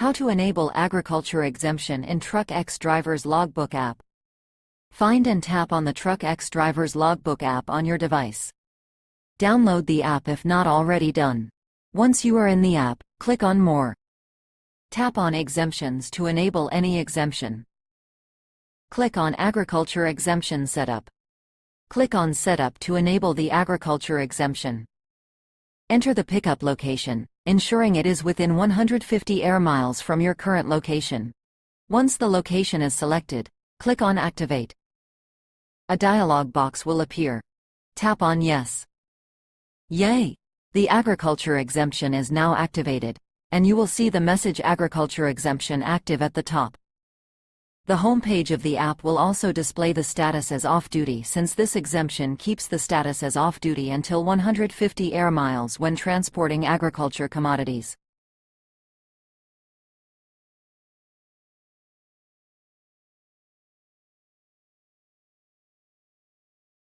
How to enable agriculture exemption in TruckX Driver's Logbook app. Find and tap on the TruckX Driver's Logbook app on your device. Download the app if not already done. Once you are in the app, click on More. Tap on Exemptions to enable any exemption. Click on Agriculture Exemption Setup. Click on Setup to enable the agriculture exemption. Enter the pickup location, ensuring it is within 150 air miles from your current location. Once the location is selected, click on Activate. A dialog box will appear. Tap on Yes. Yay! The agriculture exemption is now activated, and you will see the message Agriculture Exemption active at the top. The home page of the app will also display the status as off-duty, since this exemption keeps the status as off-duty until 150 air miles when transporting agriculture commodities.